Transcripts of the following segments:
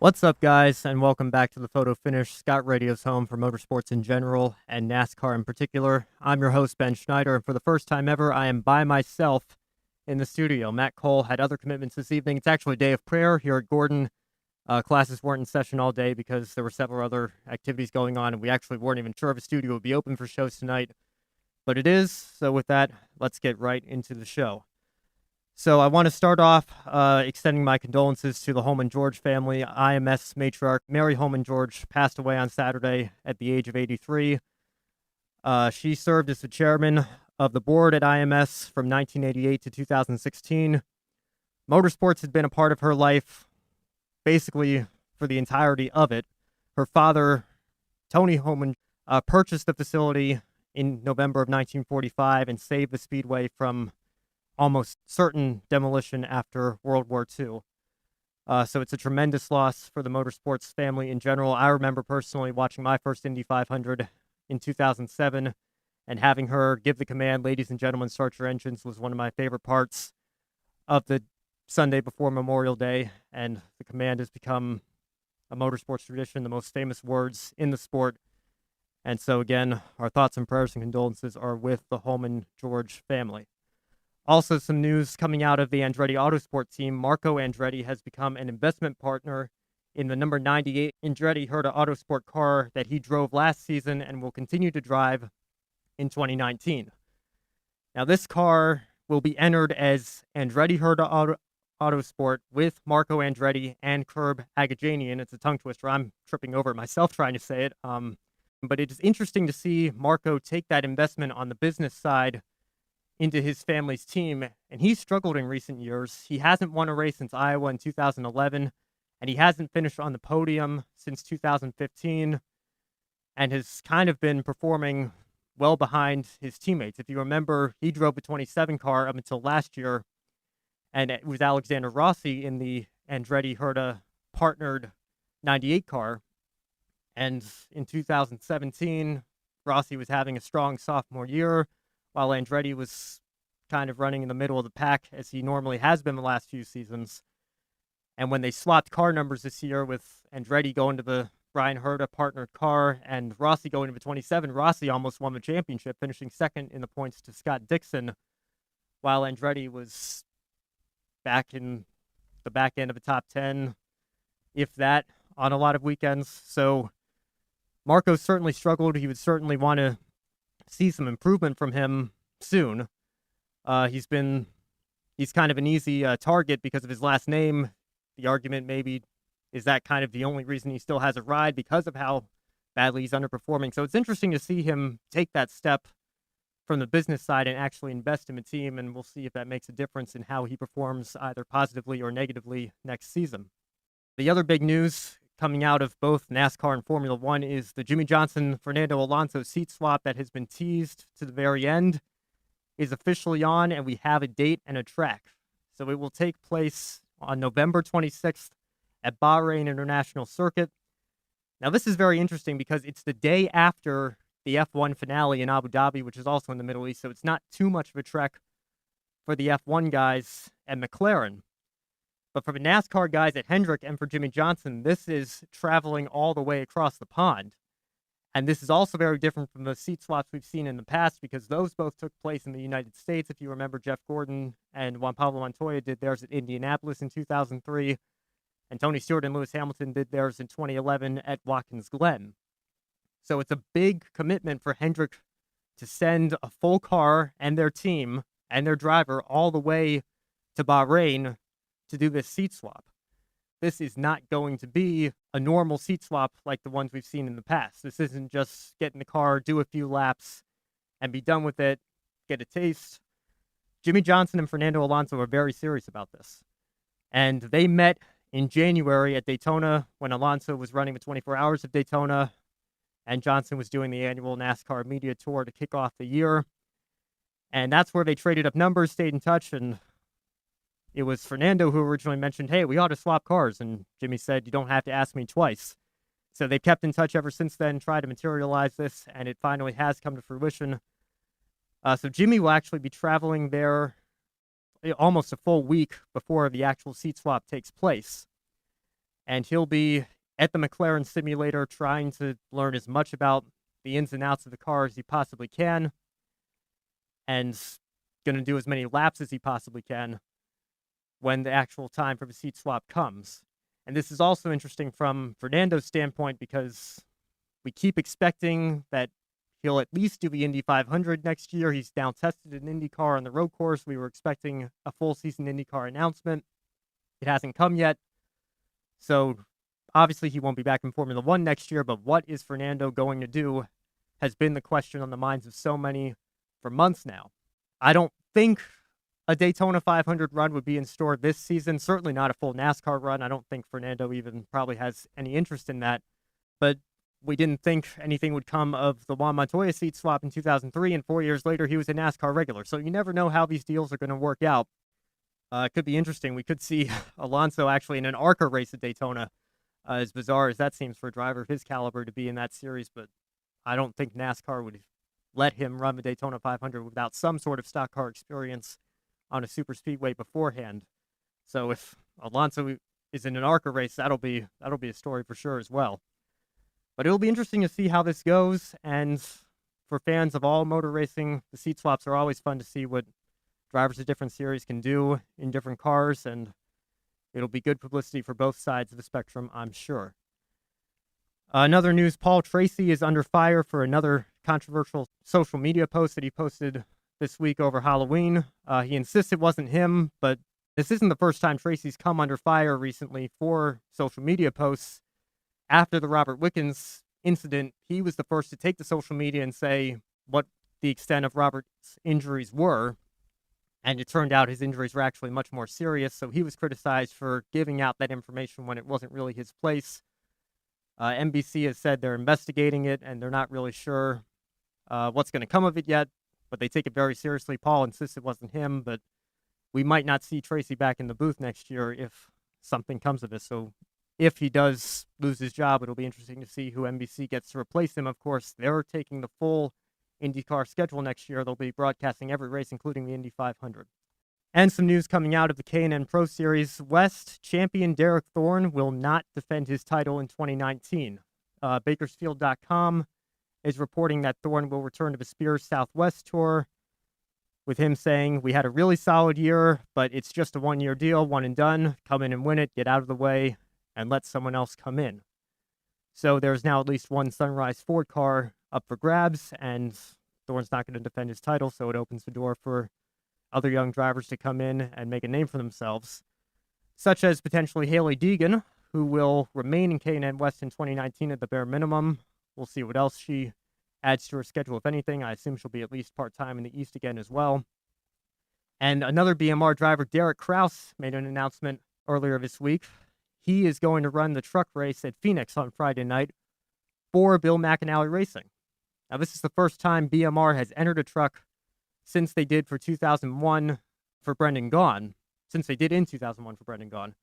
What's up, guys, and welcome back to the Photo Finish, Scot Radio's home for motorsports in general and NASCAR in particular. I'm your host, Ben Schneider, and for the first time ever, I am by myself in the studio. Matt Cole had other commitments this evening. It's actually a day of prayer here at Gordon. Classes weren't in session all day because there were several other activities going on, and we actually weren't even sure if a studio would be open for shows tonight. But it is, so with that, let's get right into the show. So I want to start off extending my condolences to the Hulman George family. IMS matriarch Mary Hulman George passed away on Saturday at the age of 83. She served as the chairman of the board at IMS from 1988 to 2016. Motorsports had been a part of her life basically for the entirety of it. Her father, Tony Hulman, purchased the facility in November of 1945 and saved the speedway from almost certain demolition after World War II. So it's a tremendous loss for the motorsports family in general. I remember personally watching my first Indy 500 in 2007 and having her give the command, "Ladies and gentlemen, start your engines," was one of my favorite parts of the Sunday before Memorial Day. And the command has become a motorsports tradition, the most famous words in the sport. And so again, our thoughts and prayers and condolences are with the Hulman George family. Also, some news coming out of the Andretti Autosport team. Marco Andretti has become an investment partner in the number 98 Andretti Herta Autosport car that he drove last season and will continue to drive in 2019. Now, this car will be entered as Andretti Herta Autosport with Marco Andretti and Curb Agajanian. It's a tongue twister. I'm tripping over it myself trying to say it. But it is interesting to see Marco take that investment on the business side into his family's team, and he's struggled in recent years. He hasn't won a race since Iowa in 2011, and he hasn't finished on the podium since 2015, and has kind of been performing well behind his teammates. If you remember, he drove the 27 car up until last year, and it was Alexander Rossi in the Andretti Herta partnered 98 car, and in 2017, Rossi was having a strong sophomore year, while Andretti was kind of running in the middle of the pack, as he normally has been the last few seasons. And when they swapped car numbers this year, with Andretti going to the Brian Herta partnered car and Rossi going to the 27, Rossi almost won the championship, finishing second in the points to Scott Dixon, while Andretti was back in the back end of the top 10, if that, on a lot of weekends. So Marco certainly struggled. He would certainly want to see some improvement from him soon. He's kind of an easy target because of his last name. The argument maybe is that kind of the only reason he still has a ride, because of how badly he's underperforming. So it's interesting to see him take that step from the business side and actually invest in a team, and we'll see if that makes a difference in how he performs either positively or negatively next season. The other big news coming out of both NASCAR and Formula One is the Jimmie Johnson-Fernando Alonso seat swap that has been teased to the very end is officially on, and we have a date and a track. So it will take place on November 26th at Bahrain International Circuit. Now, this is very interesting because it's the day after the F1 finale in Abu Dhabi, which is also in the Middle East, so it's not too much of a trek for the F1 guys at McLaren. But for the NASCAR guys at Hendrick and for Jimmie Johnson, this is traveling all the way across the pond. And this is also very different from the seat swaps we've seen in the past, because those both took place in the United States. If you remember, Jeff Gordon and Juan Pablo Montoya did theirs at Indianapolis in 2003. And Tony Stewart and Lewis Hamilton did theirs in 2011 at Watkins Glen. So it's a big commitment for Hendrick to send a full car and their team and their driver all the way to Bahrain to do this seat swap. This is not going to be a normal seat swap like the ones we've seen in the past. This isn't just get in the car, do a few laps, and be done with it, get a taste. Jimmie Johnson and Fernando Alonso are very serious about this. And they met in January at Daytona when Alonso was running the 24 Hours of Daytona and Johnson was doing the annual NASCAR media tour to kick off the year. And that's where they traded up numbers, stayed in touch, and it was Fernando who originally mentioned, "Hey, we ought to swap cars." And Jimmie said, "You don't have to ask me twice." So they've kept in touch ever since then, tried to materialize this, and it finally has come to fruition. So Jimmie will actually be traveling there almost a full week before the actual seat swap takes place. and he'll be at the McLaren simulator trying to learn as much about the ins and outs of the car as he possibly can, and going to do as many laps as he possibly can when the actual time for the seat swap comes. And this is also interesting from Fernando's standpoint because we keep expecting that he'll at least do the Indy 500 next year. He's now tested an IndyCar on the road course. We were expecting a full season IndyCar announcement. It hasn't come yet. So obviously he won't be back in Formula One next year, but what is Fernando going to do has been the question on the minds of so many for months now. I don't think a Daytona 500 run would be in store this season. Certainly not a full NASCAR run. I don't think Fernando even probably has any interest in that. But we didn't think anything would come of the Juan Montoya seat swap in 2003, and 4 years later he was a NASCAR regular. So you never know how these deals are going to work out. It could be interesting. We could see Alonso actually in an ARCA race at Daytona, as bizarre as that seems for a driver of his caliber to be in that series. But I don't think NASCAR would let him run the Daytona 500 without some sort of stock car experience on a super speedway beforehand. So if Alonso is in an ARCA race, that'll be a story for sure as well. But it'll be interesting to see how this goes. And for fans of all motor racing, the seat swaps are always fun to see what drivers of different series can do in different cars, and it'll be good publicity for both sides of the spectrum, I'm sure. Another news, Paul Tracy is under fire for another controversial social media post that he posted this week over Halloween. He insists it wasn't him, but this isn't the first time Tracy's come under fire recently for social media posts. After the Robert Wickens incident, he was the first to take to social media and say what the extent of Robert's injuries were. And it turned out his injuries were actually much more serious, so he was criticized for giving out that information when it wasn't really his place. NBC has said they're investigating it, and they're not really sure what's going to come of it yet, but they take it very seriously. Paul insists it wasn't him, but we might not see Tracy back in the booth next year if something comes of this. So if he does lose his job, it'll be interesting to see who NBC gets to replace him. Of course, they're taking the full IndyCar schedule next year. They'll be broadcasting every race, including the Indy 500. And some news coming out of the K&N Pro Series West. Champion Derek Thorn will not defend his title in 2019. Bakersfield.com is reporting that Thorn will return to the Spears Southwest Tour, with him saying, "We had a really solid year, but it's just a one-year deal, one and done. Come in and win it, get out of the way, and let someone else come in." So there's now at least one Sunrise Ford car up for grabs, and Thorn's not going to defend his title, so it opens the door for other young drivers to come in and make a name for themselves, such as potentially Hailie Deegan, who will remain in K&N West in 2019 at the bare minimum. We'll see what else she adds to her schedule, if anything. I assume she'll be at least part-time in the East again as well. And another BMR driver, Derek Kraus, made an announcement earlier this week. He is going to run the truck race at Phoenix on Friday night for Bill McAnally Racing. Now, this is the first time BMR has entered a truck since they did for 2001 for Brendan Gaughan, since they did in 2001 for Brendan Gaughan.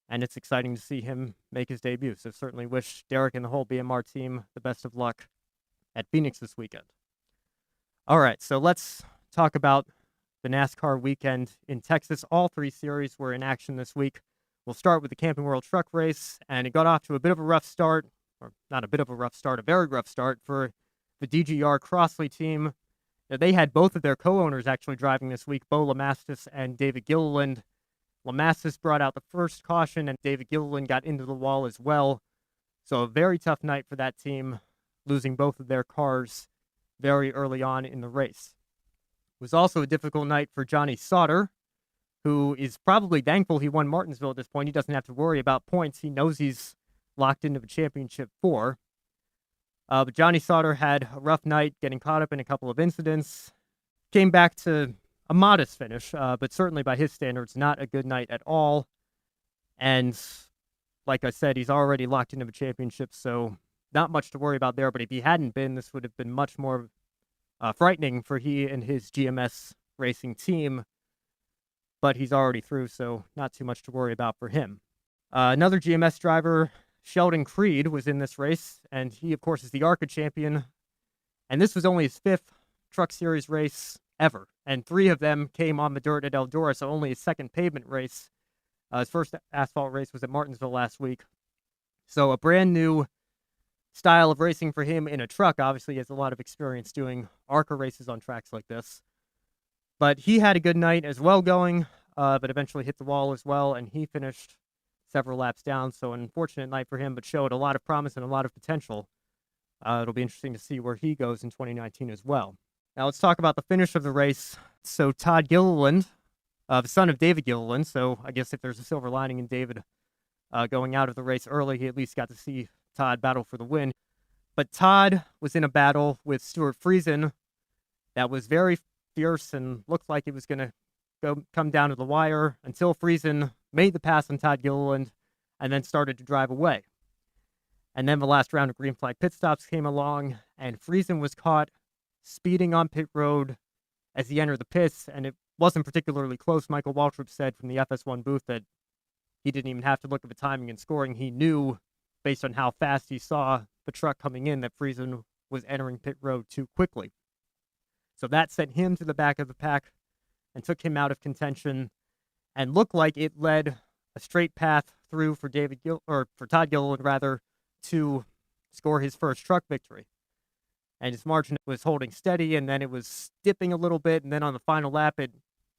And it's exciting to see him make his debut. So certainly wish Derek and the whole BMR team the best of luck at Phoenix this weekend. All right, so let's talk about the NASCAR weekend in Texas. All three series were in action this week. We'll start with the Camping World Truck Race, and it got off to a bit of a rough start, or not a bit of a rough start, a very rough start for the DGR Crossley team. Now, they had both of their co-owners actually driving this week, Bo Lamastus and David Gilliland. Lamastus brought out the first caution, and David Gilliland got into the wall as well. So a very tough night for that team, losing both of their cars very early on in the race. It was also a difficult night for Johnny Sauter, who is probably thankful he won Martinsville at this point. He doesn't have to worry about points. He knows he's locked into the championship 4. But Johnny Sauter had a rough night, getting caught up in a couple of incidents. Came back to a modest finish, but certainly by his standards, not a good night at all. And like I said, he's already locked into the championship, so not much to worry about there. But if he hadn't been, this would have been much more frightening for he and his GMS racing team. But he's already through, so not too much to worry about for him. Another GMS driver, Sheldon Creed, was in this race, and he, of course, is the ARCA champion. And this was only his 5th Truck Series race ever, and 3 of them came on the dirt at Eldora, so only his 2nd pavement race. His first asphalt race was at Martinsville last week. So a brand new style of racing for him in a truck. Obviously, he has a lot of experience doing ARCA races on tracks like this. But he had a good night as well going, but eventually hit the wall as well, and he finished several laps down. So an unfortunate night for him, but showed a lot of promise and a lot of potential. It'll be interesting to see where he goes in 2019 as well. Now let's talk about the finish of the race. So Todd Gilliland, the son of David Gilliland, so I guess if there's a silver lining in David going out of the race early, he at least got to see Todd battle for the win. But Todd was in a battle with Stuart Friesen that was very fierce and looked like it was going to come down to the wire until Friesen made the pass on Todd Gilliland and then started to drive away. And then the last round of green flag pit stops came along, and Friesen was caught speeding on pit road as he entered the pits, and it wasn't particularly close. Michael Waltrip said from the FS1 booth that he didn't even have to look at the timing and scoring. He knew, based on how fast he saw the truck coming in, that Friesen was entering pit road too quickly. So that sent him to the back of the pack and took him out of contention, and looked like it led a straight path through for for Todd Gilliland rather, to score his first truck victory. And his margin was holding steady, and then it was dipping a little bit, and then on the final lap it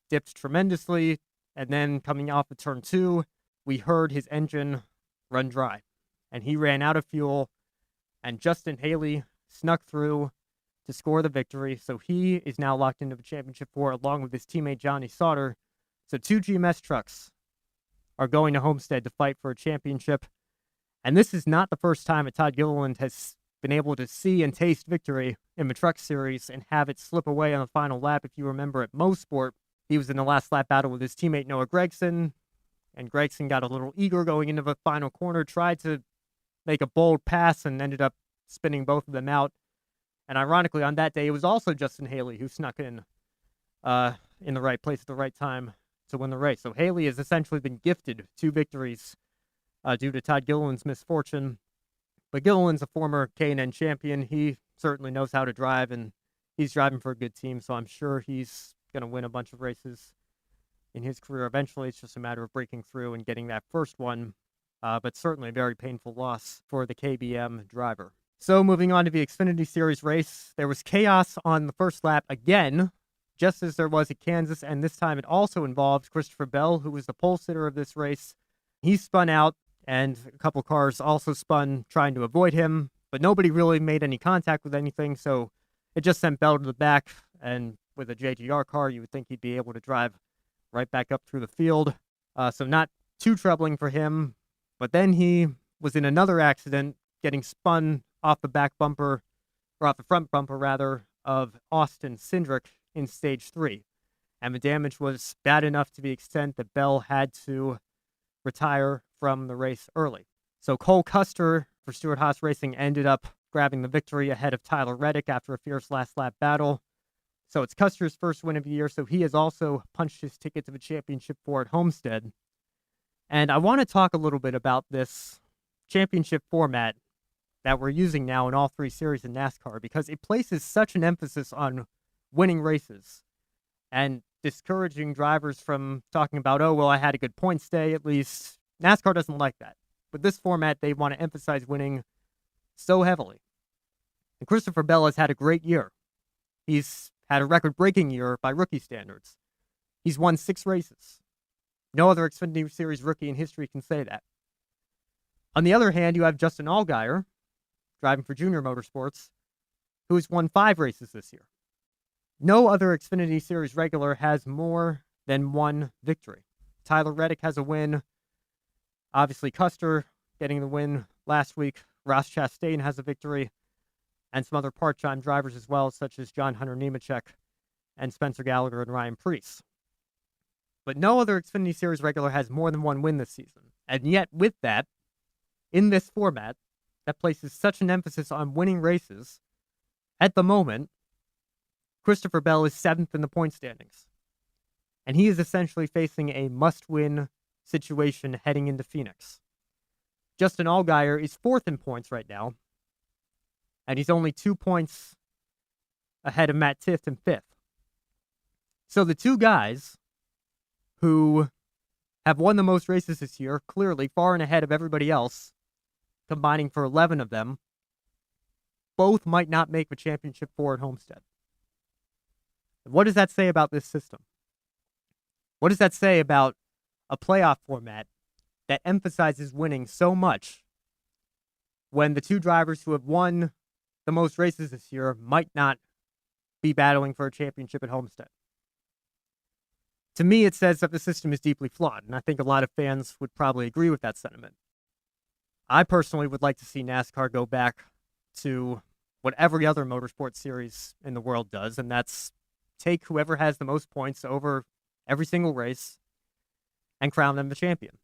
dipped tremendously, and then coming off of turn 2, we heard his engine run dry, and he ran out of fuel, and Justin Haley snuck through to score the victory. So he is now locked into the championship 4 along with his teammate Johnny Sauter. So 2 GMS trucks are going to Homestead to fight for a championship. And this is not the first time that Todd Gilliland has been able to see and taste victory in the Truck Series and have it slip away on the final lap. If you remember at Mosport, he was in the last lap battle with his teammate Noah Gragson, and Gragson got a little eager going into the final corner, tried to make a bold pass, and ended up spinning both of them out. And ironically, on that day, it was also Justin Haley who snuck in the right place at the right time to win the race. So Haley has essentially been gifted 2 victories due to Todd Gilliland's misfortune. But Gilliland's a former K&N champion. He certainly knows how to drive, and he's driving for a good team, so I'm sure he's going to win a bunch of races in his career eventually. It's just a matter of breaking through and getting that first one, but certainly a very painful loss for the KBM driver. So moving on to the Xfinity Series race, there was chaos on the first lap again, just as there was at Kansas, and this time it also involved Christopher Bell, who was the pole sitter of this race. He spun out, and a couple cars also spun trying to avoid him, but nobody really made any contact with anything, so it just sent Bell to the back, and with a JGR car, you would think he'd be able to drive right back up through the field. So not too troubling for him, but then he was in another accident, getting spun off the back bumper, or off the front bumper, rather, of Austin Cindric in stage 3. And the damage was bad enough to the extent that Bell had to retire from the race early. So Cole Custer for Stewart-Haas Racing ended up grabbing the victory ahead of Tyler Reddick after a fierce last lap battle. So it's Custer's first win of the year, so he has also punched his ticket to the championship 4 at Homestead. And I want to talk a little bit about this championship format that we're using now in all 3 series in NASCAR, because it places such an emphasis on winning races and discouraging drivers from talking about, oh, well, I had a good points day at least. NASCAR doesn't like that. But this format, they want to emphasize winning so heavily. And Christopher Bell has had a great year. He's had a record-breaking year by rookie standards. He's won 6 races. No other Xfinity Series rookie in history can say that. On the other hand, you have Justin Allgaier, driving for Junior Motorsports, who has won 5 races this year. No other Xfinity Series regular has more than 1 victory. Tyler Reddick has a win. Obviously, Custer getting the win last week. Ross Chastain has a victory. And some other part-time drivers as well, such as John Hunter Nemechek and Spencer Gallagher and Ryan Preece. But no other Xfinity Series regular has more than 1 win this season. And yet, with that, in this format that places such an emphasis on winning races, at the moment, Christopher Bell is 7th in the point standings. And he is essentially facing a must-win situation heading into Phoenix. Justin Allgaier is 4th in points right now, and he's only 2 points ahead of Matt Tifft in 5th. So the 2 guys who have won the most races this year, clearly far and ahead of everybody else, combining for 11 of them, both might not make the championship 4 at Homestead. What does that say about this system? What does that say about a playoff format that emphasizes winning so much when the two drivers who have won the most races this year might not be battling for a championship at Homestead? To me, it says that the system is deeply flawed, and I think a lot of fans would probably agree with that sentiment. I personally would like to see NASCAR go back to what every other motorsport series in the world does, and that's take whoever has the most points over every single race and crown them the champion.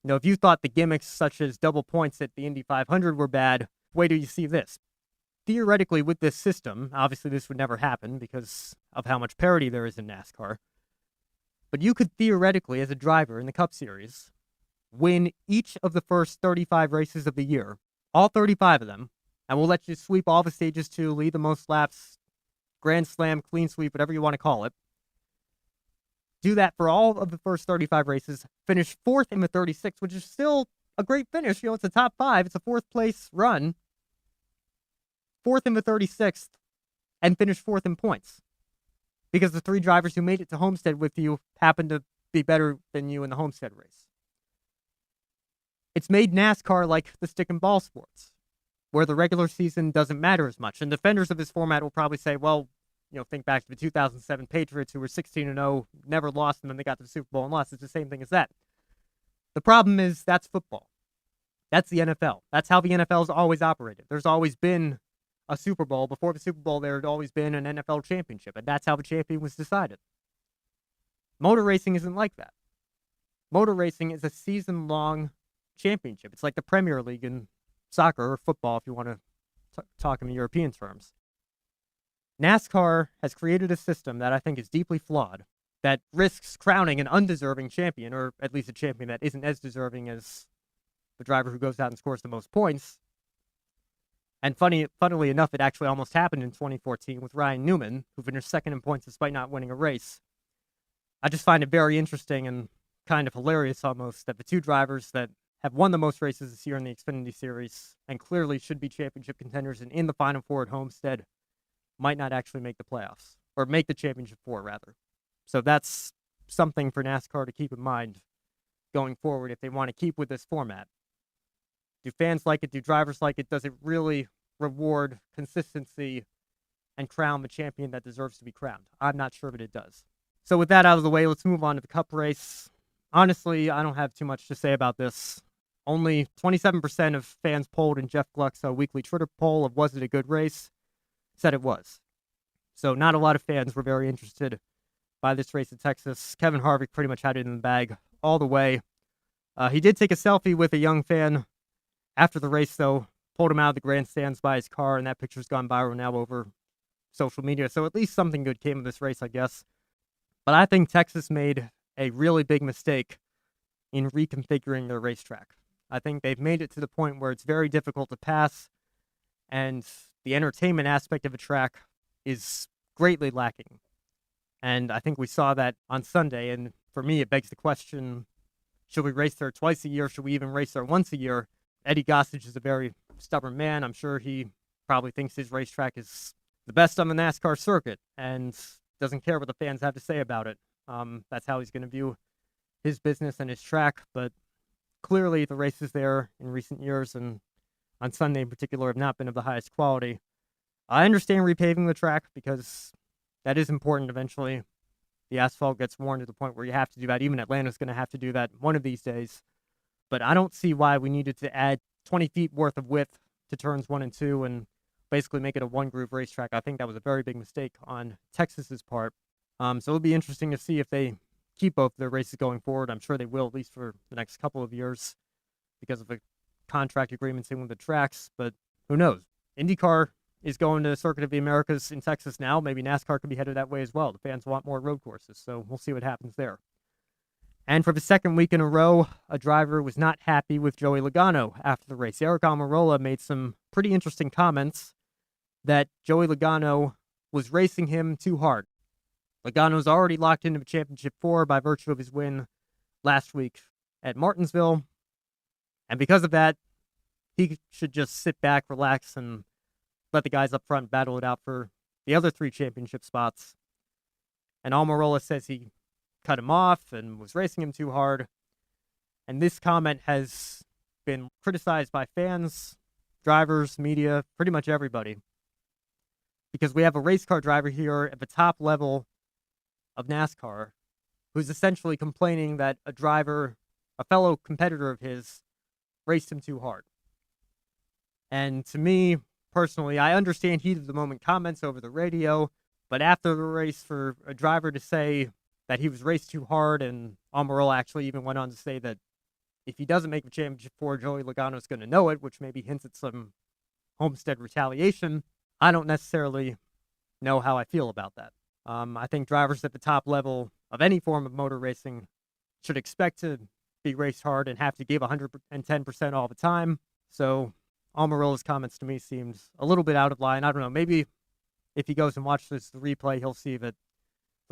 You know, if you thought the gimmicks such as double points at the Indy 500 were bad, wait till you see this. Theoretically, with this system, obviously this would never happen because of how much parity there is in NASCAR, but you could theoretically, as a driver in the Cup Series, win each of the first 35 races of the year, all 35 of them, and we'll let you sweep all the stages too, lead the most laps, grand slam, clean sweep, whatever you want to call it. Do that for all of the first 35 races, finish 4th in the 36, which is still a great finish. You know, it's a top 5. It's a 4th place run. 4th in the 36th, and finish 4th in points. Because the 3 drivers who made it to Homestead with you happen to be better than you in the Homestead race. It's made NASCAR like the stick and ball sports, where the regular season doesn't matter as much. And defenders of this format will probably say, well, you know, think back to the 2007 Patriots who were 16-0, never lost, and then they got to the Super Bowl and lost. It's the same thing as that. The problem is that's football. That's the NFL. That's how the NFL's always operated. There's always been a Super Bowl. Before the Super Bowl, there had always been an NFL championship, and that's how the champion was decided. Motor racing isn't like that. Motor racing is a season-long championship. It's like the Premier League in soccer or football, if you want to talk in the European terms. NASCAR has created a system that I think is deeply flawed, that risks crowning an undeserving champion, or at least a champion that isn't as deserving as the driver who goes out and scores the most points. And funnily enough, it actually almost happened in 2014 with Ryan Newman, who finished 2nd in points despite not winning a race. I just find it very interesting and kind of hilarious almost that the 2 drivers that have won the most races this year in the Xfinity Series and clearly should be championship contenders and in the Final 4 at Homestead might not actually make the playoffs, or make the championship 4, rather. So that's something for NASCAR to keep in mind going forward if they want to keep with this format. Do fans like it? Do drivers like it? Does it really reward consistency and crown the champion that deserves to be crowned? I'm not sure that it does. So with that out of the way, let's move on to the Cup race. Honestly, I don't have too much to say about this. Only 27% of fans polled in Jeff Gluck's weekly Twitter poll of was it a good race said it was. So not a lot of fans were very interested by this race in Texas. Kevin Harvick pretty much had it in the bag all the way. He did take a selfie with a young fan after the race, though, pulled him out of the grandstands by his car, and that picture's gone viral now over social media. So at least something good came of this race, I guess. But I think Texas made a really big mistake in reconfiguring their racetrack. I think they've made it to the point where it's very difficult to pass, and the entertainment aspect of a track is greatly lacking. And I think we saw that on Sunday, and for me, it begs the question, should we race there twice a year? Should we even race there once a year? Eddie Gossage is a very stubborn man. I'm sure he probably thinks his racetrack is the best on the NASCAR circuit and doesn't care what the fans have to say about it. That's how he's going to view his business and his track. But clearly the races there in recent years, and on Sunday in particular, have not been of the highest quality. I understand repaving the track because that is important eventually. The asphalt gets worn to the point where you have to do that. Even Atlanta's going to have to do that one of these days. But I don't see why we needed to add 20 feet worth of width to turns 1 and 2 and basically make it a one-groove racetrack. I think that was a very big mistake on Texas's part. So it'll be interesting to see if they keep both their races going forward. I'm sure they will, at least for the next couple of years, because of the contract agreements in with the tracks. But who knows? IndyCar is going to the Circuit of the Americas in Texas now. Maybe NASCAR could be headed that way as well. The fans want more road courses, so we'll see what happens there. And for the second week in a row, a driver was not happy with Joey Logano after the race. Aric Almirola made some pretty interesting comments that Joey Logano was racing him too hard. Logano's already locked into the championship 4 by virtue of his win last week at Martinsville. And because of that, he should just sit back, relax, and let the guys up front battle it out for the other 3 championship spots. And Almirola says he cut him off and was racing him too hard. And this comment has been criticized by fans, drivers, media, pretty much everybody. Because we have a race car driver here at the top level of NASCAR who's essentially complaining that a driver, a fellow competitor of his, raced him too hard. And to me, personally, I understand heat of the moment comments over the radio, but after the race, for a driver to say that he was raced too hard, and Almirola actually even went on to say that if he doesn't make the championship 4, Joey Logano's going to know it, which maybe hints at some Homestead retaliation. I don't necessarily know how I feel about that. I think drivers at the top level of any form of motor racing should expect to be raced hard and have to give 110% all the time. So Almirola's comments to me seems a little bit out of line. I don't know. Maybe if he goes and watches the replay, he'll see that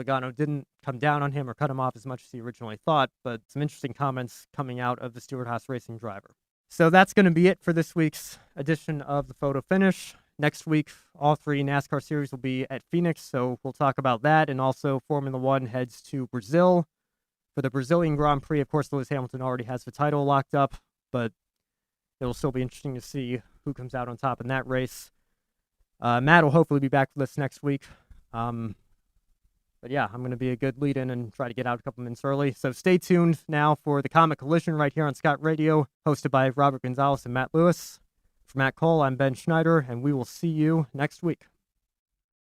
Logano didn't come down on him or cut him off as much as he originally thought, but some interesting comments coming out of the Stewart-Haas Racing driver. So that's going to be it for this week's edition of the Photo Finish. Next week, all 3 NASCAR series will be at Phoenix, so we'll talk about that. And also, Formula One heads to Brazil for the Brazilian Grand Prix. Of course, Lewis Hamilton already has the title locked up, but it'll still be interesting to see who comes out on top in that race. Matt will hopefully be back with us next week. But yeah, I'm going to be a good lead-in and try to get out a couple minutes early. So stay tuned now for the Comic Collision right here on Scot Radio, hosted by Robert Gonzalez and Matt Lewis. For Matt Cole, I'm Ben Schneider, and we will see you next week.